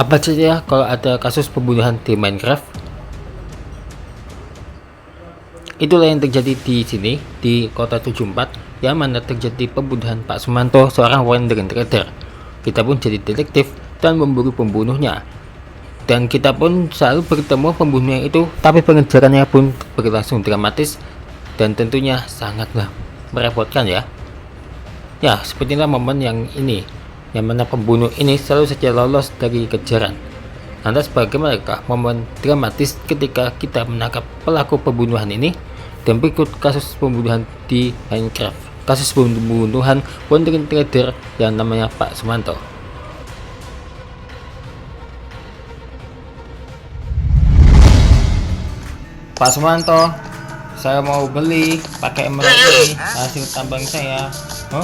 Apa saja kalau ada kasus pembunuhan di Minecraft? Itulah yang terjadi di sini, di kota 74, yang mana terjadi pembunuhan Pak Sumanto, seorang wandering trader. Kita pun jadi detektif dan memburu pembunuhnya. Dan kita pun selalu bertemu pembunuhnya itu, tapi pengejarannya pun berlangsung dramatis dan tentunya sangatlah merepotkan ya. Ya, sepertilah momen yang ini, yang mana pembunuh ini selalu saja lolos dari kejaran. Lantas bagaimanakah momen dramatis ketika kita menangkap pelaku pembunuhan ini? Dan berikut kasus pembunuhan di Minecraft. Kasus pembunuhan wandering trader yang namanya Pak Sumanto. Pak Sumanto, saya mau beli pakai emerald ini hasil tambang saya. Oh,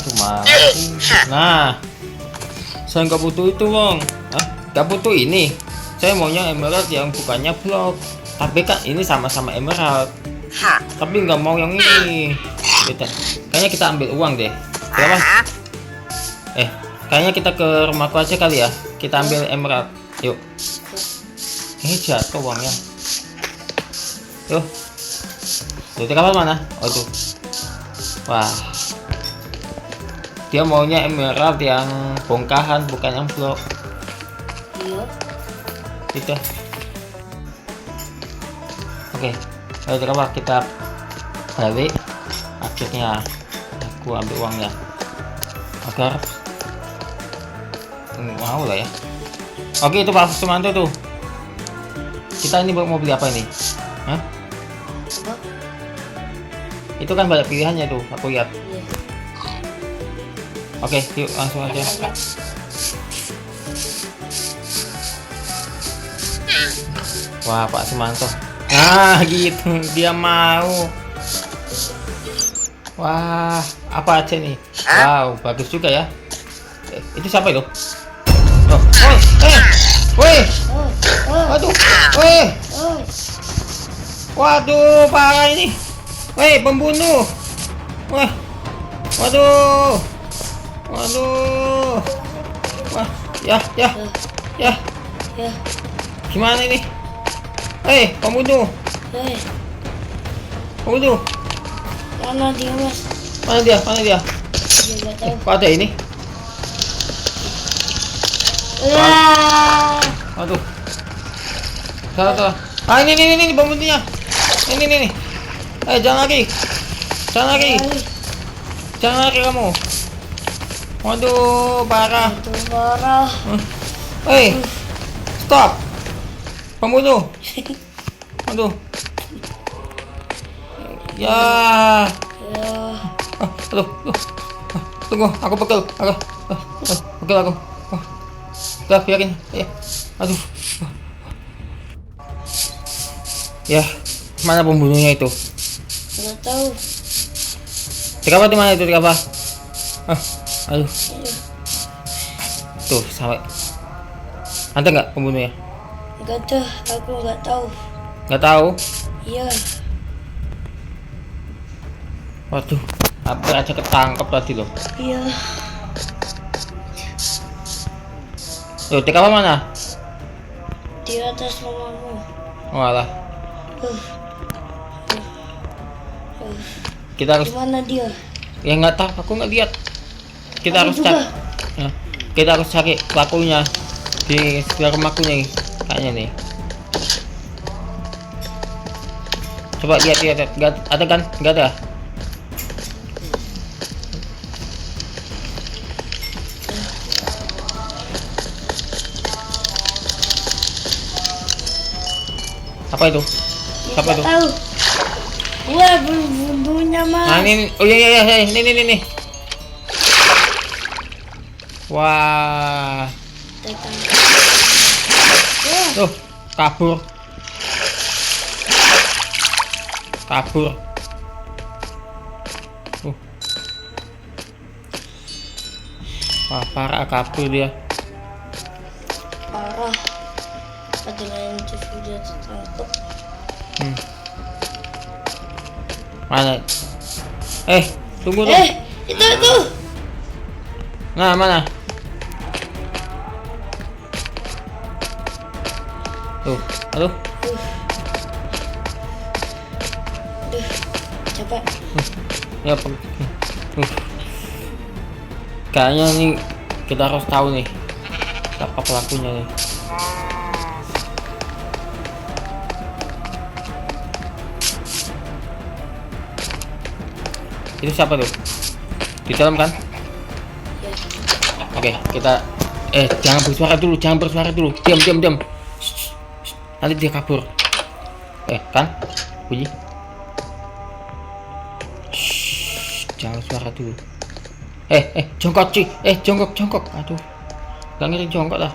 cuma nah, saya nggak butuh itu, Wong. Nggak butuh ini. Saya maunya emerald yang bukannya blok. Tapi kan ini sama-sama emerald. Tapi nggak mau yang ini. Kayaknya kita ambil uang deh. Berapa? Kayaknya kita ke rumahku aja kali ya. Kita ambil emerald. Yuk. Ini jatuh uangnya. Yuk. Tuh, kapal mana? Oh tuh. Wah. Dia maunya emerald yang bongkahan, bukan yang blok. Iya. Itu. Oke. Ayo coba kita balik. Akhirnya aku ambil uangnya. Agar mau lah ya. Oke, itu Pak Sumanto tuh. Kita ini mau beli apa ini? Hah? Itu kan banyak pilihannya tuh, aku lihat. Iya. Oke, yuk langsung aja. Wah, Pak Sumanto. Nah, gitu. Dia mau. Wah, apa aja nih? Wow, bagus juga ya. Itu siapa itu? Oh, woi. Waduh, woi. Waduh, parah ini. Woi, pembunuh. Wah. Waduh. Waduh. Wah, ya. Gimana ini? Pembunuh. Pembunuh. Mana dia, Mas? Mana dia? Dia nggak tahu. Kok ada ini? Waduh. Salah. Ini pembunuhnya. Ini. Jangan lari. Jangan lari kamu. Waduh, parah. Itu parah. Stop. Pembunuh. Aduh. Ya. Aduh. Tunggu, aku pegel. Pegel aku. Udah, biarin. Ya. Aduh. Ya, mana pembunuhnya itu? Nggak tahu. Tirapa di mana itu, Tirapa? Aduh. Tuh, sampai. Ada nggak pembunuhnya? Nggak tahu. Aku nggak tahu. Nggak tahu. Iya. Waduh, hampir aja ketangkep tadi loh. Iya. Tuh, Tirapa mana? Di atas rumahmu. Walah, kita harus. Gimana dia? Ya nggak tahu, aku nggak lihat. Kita Aku harus juga. cari. Ya, kita harus cari pelakunya di sekitar rumahku nih, kayaknya nih. Coba lihat. Nggak ada kan? Nggak ada. Apa itu? Siapa Nggak itu? tahu. Wah, pembunuhnya, Mas. Nah, ini. Oh iya, ini. Wah. Tekan. Tuh, kabur. Wah, parah kabur dia. Parah. Padahal itu sudah tertangkap. Mana? Tunggu tuh. Itu. Nah, mana? Tuh, aduh. Aduh, capek. Ya, kayaknya nih kita harus tahu nih siapa pelakunya nih. Itu siapa tuh? Di dalam kan? Ya. Oke, kita jangan bersuara dulu, jangan bersuara dulu. Diam. Shh, shh. Nanti dia kabur. Kan? Bunyi. Shh, jangan suara dulu. Jongkok cuy. Jongkok. Aduh. Gak ngerti jongkok lah.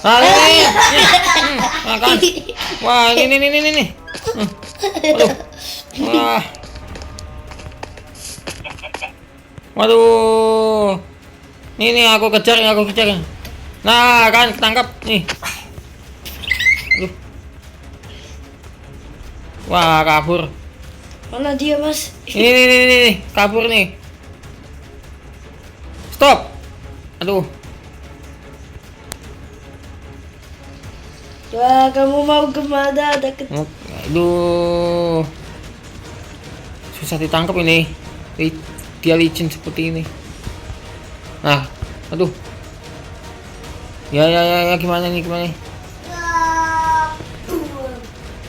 Ini. Kan. Wah, ini. Aduh. Wah. Waduh. Ini aku kejar. Nah, kan ketangkap nih. Aduh. Wah, kabur. Mana dia, Mas? Ini kabur nih. Stop. Aduh. Wah, kamu mau kemana? Aduh. Susah ditangkap ini. Dia licin seperti ini. Nah, aduh. Ya, gimana nih?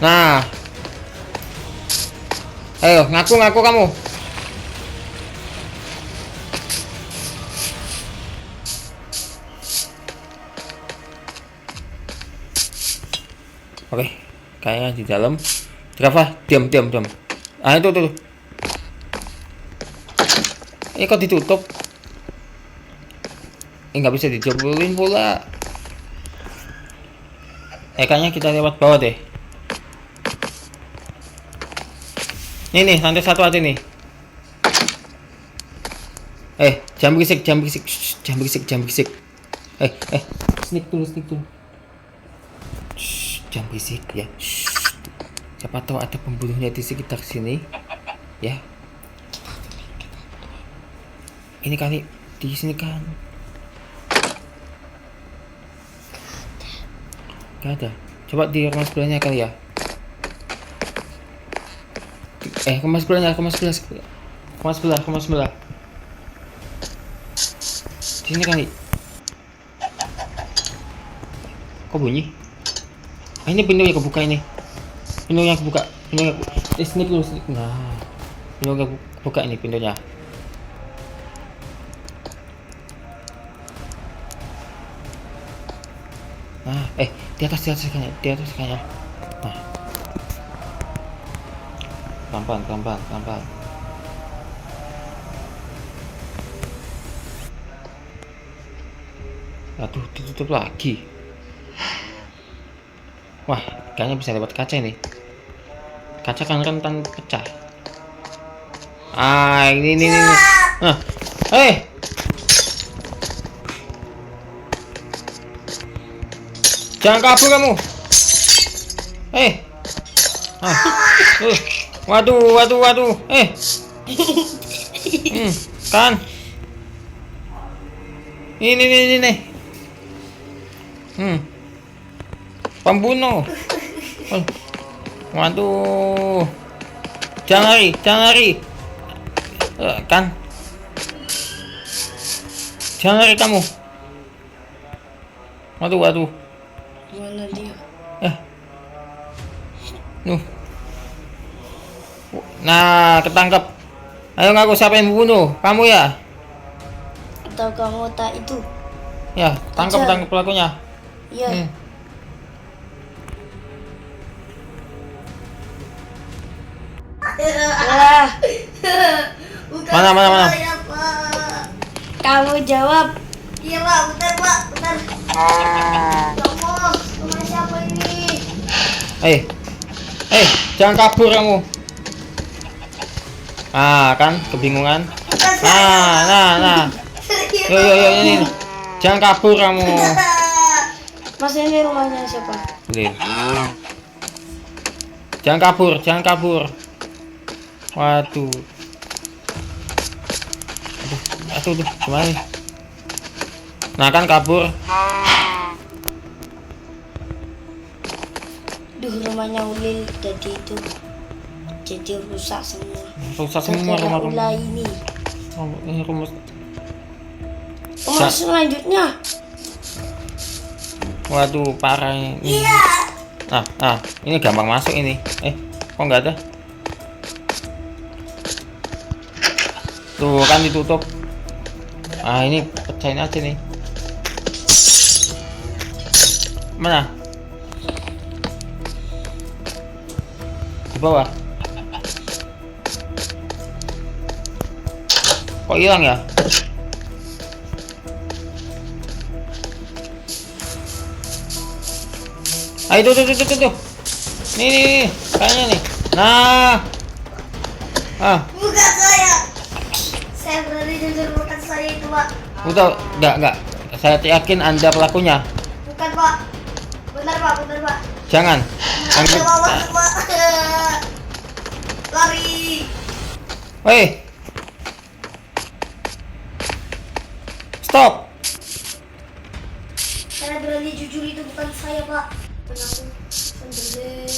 Nah. Ayo, ngaku kamu. Oke, kayaknya di dalam. Rafa, diam. Ah, itu. Kok ditutup? Nggak bisa dijebolin pula. Kayaknya kita lewat bawah deh. Nih, lantai 1 aja nih. Jangan berisik. Shh, jangan berisik. Sneak dulu. Shh, jangan berisik ya. Shh. Siapa tahu ada pembunuhnya di sekitar sini. Ya. Ini kali di sini kan. Gak ada. Coba di rumah sebelahnya kali ya. Rumah sebelah. Di sini kali. Kok bunyi? Ini pintu yang kebuka ini. Sneak dulu. Nah, pintu yang kebuka ini pintunya. Nah, di atas kayaknya. Nah. Pelan-pelan. Aduh, ditutup lagi. Wah, kayaknya bisa lewat kaca ini. Kaca kan rentan pecah. Ini. Nah, jangan kabur kamu. Waduh. Kan. Ini. Pembunuh. Waduh. Jangan lari. Kan. Jangan lari kamu. Waduh. Mana dia? Nah, ketangkap. Ayo ngaku siapa yang membunuh? Kamu ya? Atau kamu tak itu? Ya, tangkap pelakunya. Iya. Wah. Mana? Kamu jawab. Iya Pak, bentar. Ya Allah, rumah siapa ini? Jangan kabur kamu. Kan kebingungan. Nah. Yo, ini. Jangan kabur kamu. Mas, ini rumahnya siapa? Lin. Jangan kabur. Waduh. Aduh, gimana nih? Nah, kan kabur. Aduh, rumahnya Ulil jadi itu. Jadi rusak semua. Rusak semua Gara-gara rumah-rumah. ulah ini. Ini rumah. Rumah selanjutnya. Waduh, parah ini. Iya. Ini gampang masuk ini. Kok nggak ada? Tuh kan ditutup. Ini pecahin aja nih. Mana? Di bawah. Kok hilang ya? Ayo tuh. Nih, kayaknya nih. Nah. Bukan saya. Saya berani jujur bukan saya itu, Pak. Udah, enggak. Saya yakin Anda pelakunya. Bukan, Pak. Benar, Pak. Jangan. Ada mama, Pak. Lari. Woi. Stop. Saya berani jujur itu bukan saya, Pak. Pengaku sendiri.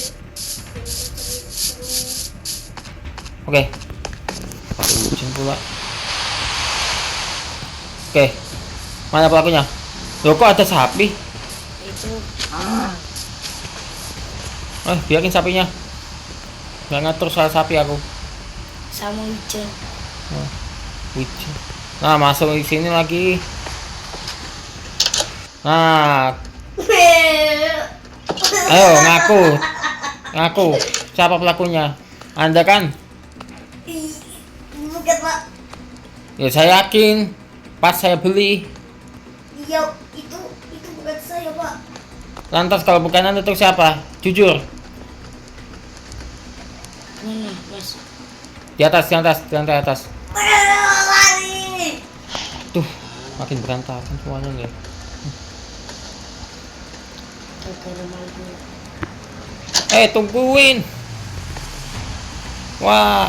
Oke. Pakai ujian pula. Oke. Mana pelakunya? Loh, kok ada sapi? Itu Biarin sapinya. Nggak ngatur soal sapi aku. sama hujan. Ujian. Nah, masuk di sini lagi. Nah, ayo ngaku. Siapa pelakunya? Anda kan? Bukan, Pak. Ya saya yakin. Pas saya beli. Iya, itu bukan saya, Pak. Lantas kalau bukan Anda itu siapa? Jujur. Mana, Mas? Di lantai atas. Lari. Tuh, makin berantakan semuanya nih. Gara-gara malu. Tungguin. Wah,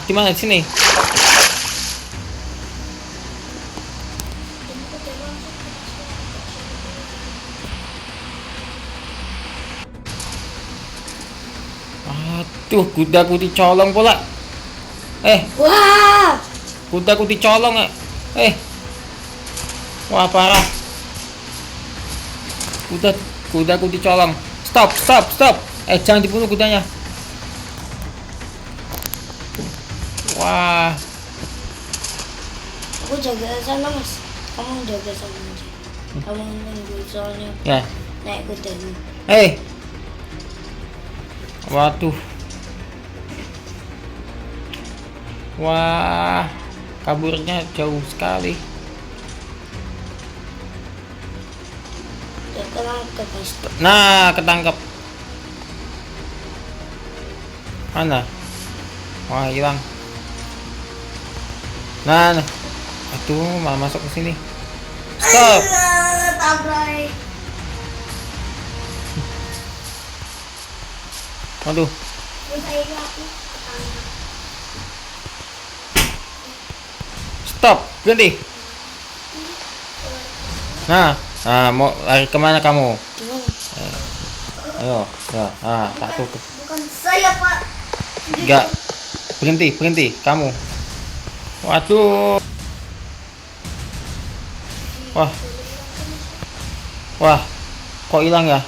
di mana? Di sini. Aduh, kudaku dicolong pula. Wah, Kudaku dicolong. Wah, parah. Kudaku dicolong. Stop. Jangan dibunuh kudanya. Wah. aku jaga sana, Mas. Kamu jaga sana aja. Kamu nunggu soalnya Ya. naik kuda nih. Waduh. Wah, kaburnya jauh sekali. Ya tenang ke Mas. Nah, ketangkep. Mana? Wah, hilang. Nah. Aduh, malah masuk ke sini. Stop. Tabrak. Waduh. Stop, berhenti. Nah, mau lari kemana kamu? Gimana? Ayo, tak tutup. Bukan saya, Pak. Enggak, berhenti, kamu. Waduh. Wah, kok hilang ya?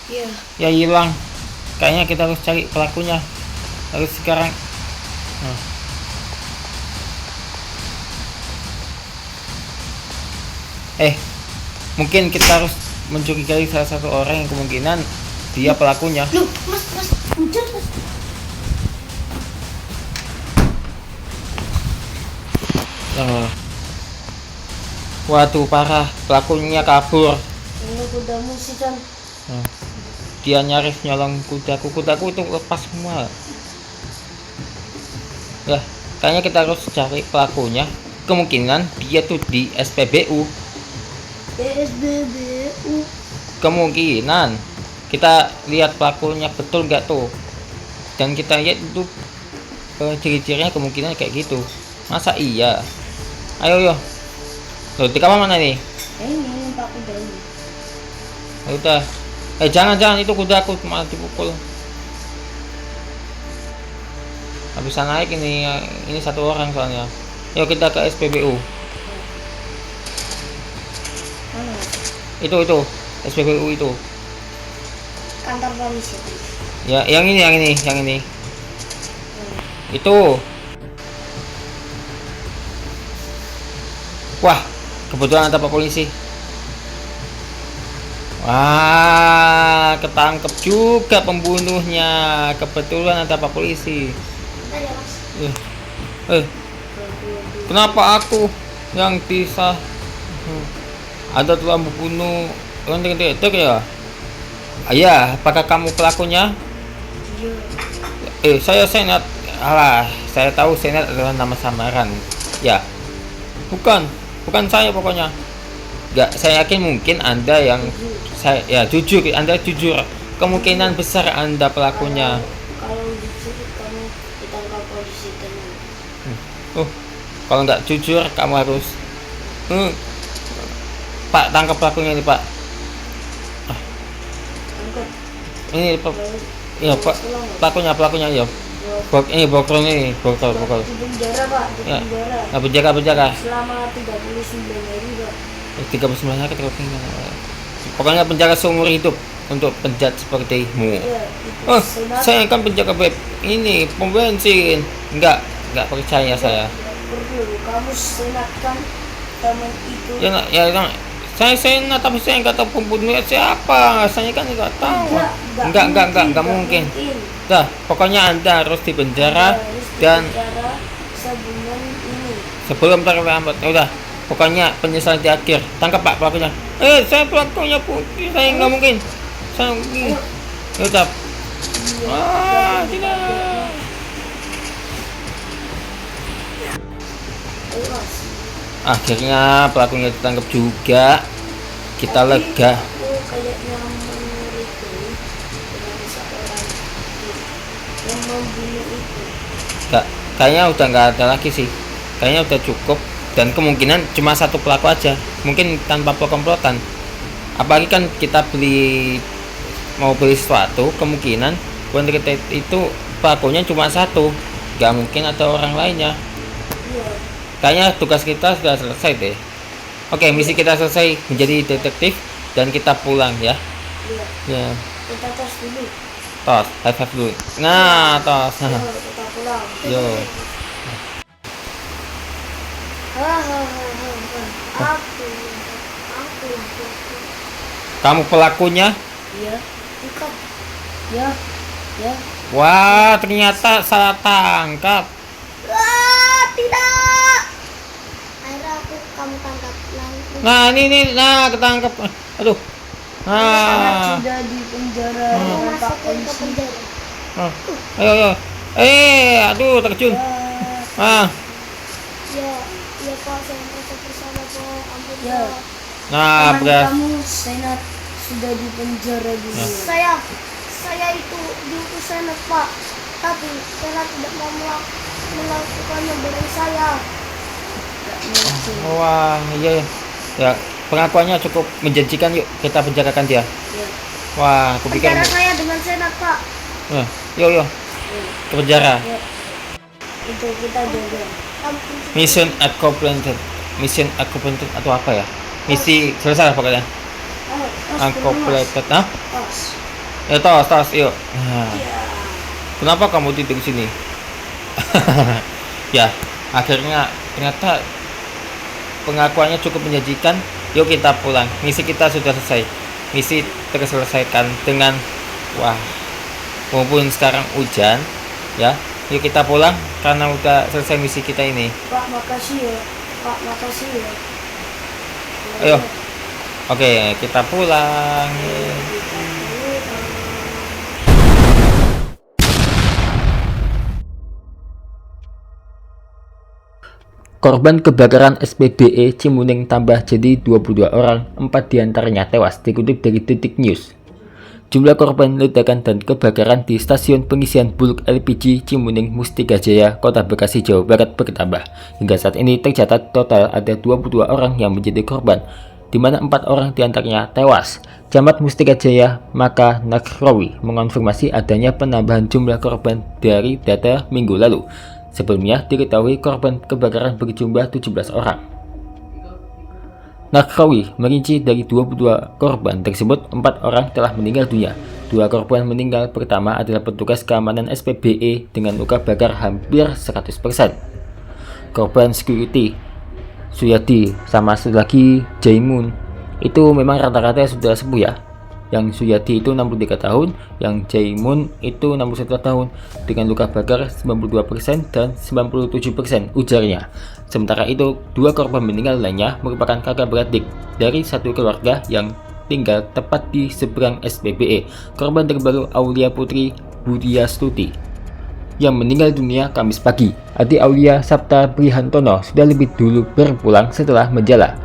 Iya. Ya hilang. Kayaknya kita harus cari pelakunya. Harus sekarang. Mungkin kita harus mencurigai salah satu orang yang kemungkinan dia pelakunya. Loh, Mas, hujan, Mas. Waduh, parah, pelakunya kabur. Ini kudamu sih, Chan. Dia nyaris nyolong kudaku itu lepas semua. Ya, kayaknya kita harus cari pelakunya. Kemungkinan dia tuh di SPBU. SBBU. Kemungkinan kita lihat pelakunya betul nggak tuh, dan kita lihat itu ciri-cirinya kemungkinan kayak gitu. Masa iya? Ayo. Loh, di kamar mana nih? Ini Pak kuda ini. Udah, Jangan itu kudaku malah dipukul. Nggak bisa naik ini satu orang soalnya. Yuk kita ke SPBU. Mana? Itu SPBU itu. Kantor polisi. Ya, yang ini. Itu. Wah, kebetulan ada Pak Polisi. Wah, ketangkep juga pembunuhnya. Kebetulan ada Pak Polisi. Bentar ya, Mas. Kenapa aku yang bisa ada telah membunuh orang detektif ya? Iya, apakah kamu pelakunya? Saya Senat. Alah, saya tahu Senat adalah nama samaran. Ya, bukan saya pokoknya. Enggak, saya yakin mungkin Anda yang jujur, Anda jujur. Kemungkinan besar Anda pelakunya. Kalau jujur kamu ditangkap polisi tenang. Kalau nggak jujur kamu harus Pak, tangkap pelakunya ini, Pak. Tangkap. Ini Pak. Iya, Pak. Pelakunya ya. Ini bokor. Di penjara, Pak. Di Ya. penjara. Nah, penjaga. Selama 39 hari, Pak. 39 hari pokoknya penjara seumur hidup untuk penjahat sepertimu. Ya, itu. Senat. Saya kan penjaga ini pom bensin. Enggak percaya saya. Perlu. Kamu senat kan teman itu. Saya senat tapi saya nggak tahu pembunuhnya siapa. Saya kan nggak tahu. Enggak mungkin. Dah, pokoknya Anda harus dipenjara dan sebelum terlambat. Udah, pokoknya penyesalan di akhir. Tangkap Pak pelakunya. Saya pelakunya putih. Saya nggak mungkin. Saya mungkin. Udah. Tidak. Akhirnya pelakunya ditangkap juga. Kita lega. Kayaknya mengerikan dengan seorang yang membunuh itu. Kayaknya udah nggak ada lagi sih. Kayaknya udah cukup dan kemungkinan cuma satu pelaku aja. Mungkin tanpa komplotan. Apalagi kan kita mau beli sesuatu, kemungkinan wanita itu pelakunya cuma satu. Nggak mungkin ada orang lainnya. Iya. Kayaknya tugas kita sudah selesai deh. Oke, misi kita selesai menjadi detektif dan kita pulang ya. Iya. Ya, Kita tos dulu. tos, high five dulu. Nah, tos. Yo, kita pulang. Yo. Aku. Kamu pelakunya? Iya. Bukan. Ya. Wah, ternyata salah tangkap. Tidak. Akhirnya kamu tangkap langsung. Nah, ini ketangkap. Aduh. Sangat sudah di penjara dengan Pak Masukin ke Polisi. penjara. Ayo. Aduh, terjun. Ya, Pak, saya merasa bersalah, Pak. Ampun, Ya. Pak. Nah, Teman beras. kamu Senat sudah di penjara dulu. Saya itu diutus Senat, Pak. Tapi Senat tidak mau melakukannya bareng saya. Gak mungkin. Wah, iya. Ya, pengakuannya cukup menjanjikan. Yuk, kita penjarakan dia. Ya. Wah, aku pikir. Penjara saya dengan Senat, Pak. Yuk. Ke penjara. Ya. Itu kita jaga. Ampun. Mission accomplished. Mission accomplished atau apa ya? Misi selesai lah pokoknya. Accomplished. Nah, Tos. ya tos, yuk. Nah, kenapa kamu tidur di sini? Ya, akhirnya ternyata pengakuannya cukup menjanjikan. Yuk kita pulang. Misi kita sudah selesai. Misi terselesaikan dengan walaupun sekarang hujan, ya. Yuk kita pulang karena udah selesai misi kita ini. Pak, makasih ya. Pak, makasih ya. Ayo. Oke, kita pulang. Korban kebakaran SPBE Cimuneng tambah jadi 22 orang, 4 diantaranya tewas, dikutip dari Detik News. Jumlah korban ledakan dan kebakaran di stasiun pengisian bulk LPG Cimuneng Mustika Jaya, Kota Bekasi, Jawa Barat bertambah. Hingga saat ini tercatat total ada 22 orang yang menjadi korban. di mana 4 orang diantaranya tewas. Camat Mustika Jaya Maka Nakrawi mengonfirmasi adanya penambahan jumlah korban dari data minggu lalu. Sebelumnya diketahui korban kebakaran berjumlah 17 orang. Nakrawi merinci dari 22 korban tersebut, 4 orang telah meninggal dunia. 2 korban meninggal pertama adalah petugas keamanan SPBE dengan luka bakar hampir 100%. Korban security Suyati sama satu lagi Jaimun itu memang rata-rata sudah sepuh ya. Yang Suyati itu 63 tahun, yang Jaimun itu 61 tahun dengan luka bakar 92% dan 97% ujarnya. Sementara itu, 2 korban meninggal lainnya merupakan kakak beradik dari satu keluarga yang tinggal tepat di seberang SPBE. Korban terbaru Aulia Putri Budiastuti yang meninggal dunia Kamis pagi. Adik Aulia, Sabta Prihantono, sudah lebih dulu berpulang setelah menjala.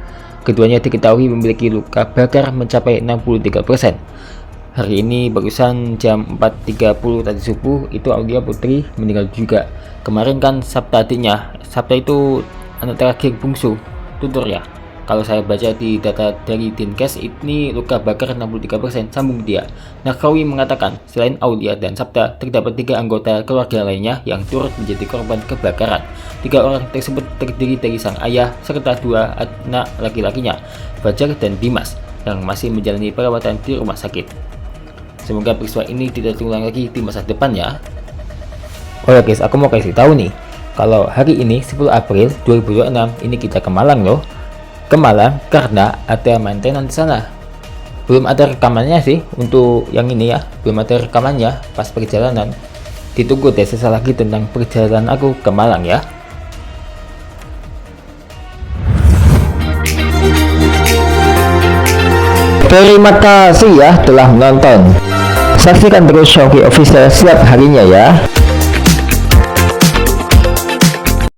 Keduanya diketahui memiliki luka bakar mencapai 63%. Hari ini barusan jam 4.30 tadi subuh itu Aulia Putri meninggal juga. Kemarin kan Sabta adiknya, Sabta itu anak terakhir bungsu, tutur ya. Kalau saya baca di data dari Dinkes, ini luka bakar 63%, sambung dia. Nakrawi mengatakan, selain Aulia dan Sabta, terdapat 3 anggota keluarga lainnya yang turut menjadi korban kebakaran. 3 orang tersebut terdiri dari sang ayah, serta 2 anak laki-lakinya, Fajar dan Dimas, yang masih menjalani perawatan di rumah sakit. Semoga peristiwa ini tidak terulang lagi di masa depan ya. Oh ya guys, aku mau kasih tahu nih, kalau hari ini 10 April 2026 ini kita ke Malang loh. Ke Malang karena ada maintenance di sana. Belum ada rekamannya sih untuk yang ini ya, belum ada rekamannya pas perjalanan. Ditunggu deh sesaat lagi tentang perjalanan aku ke Malang ya. Terima kasih ya telah menonton. Saksikan terus Showki Official setiap harinya ya.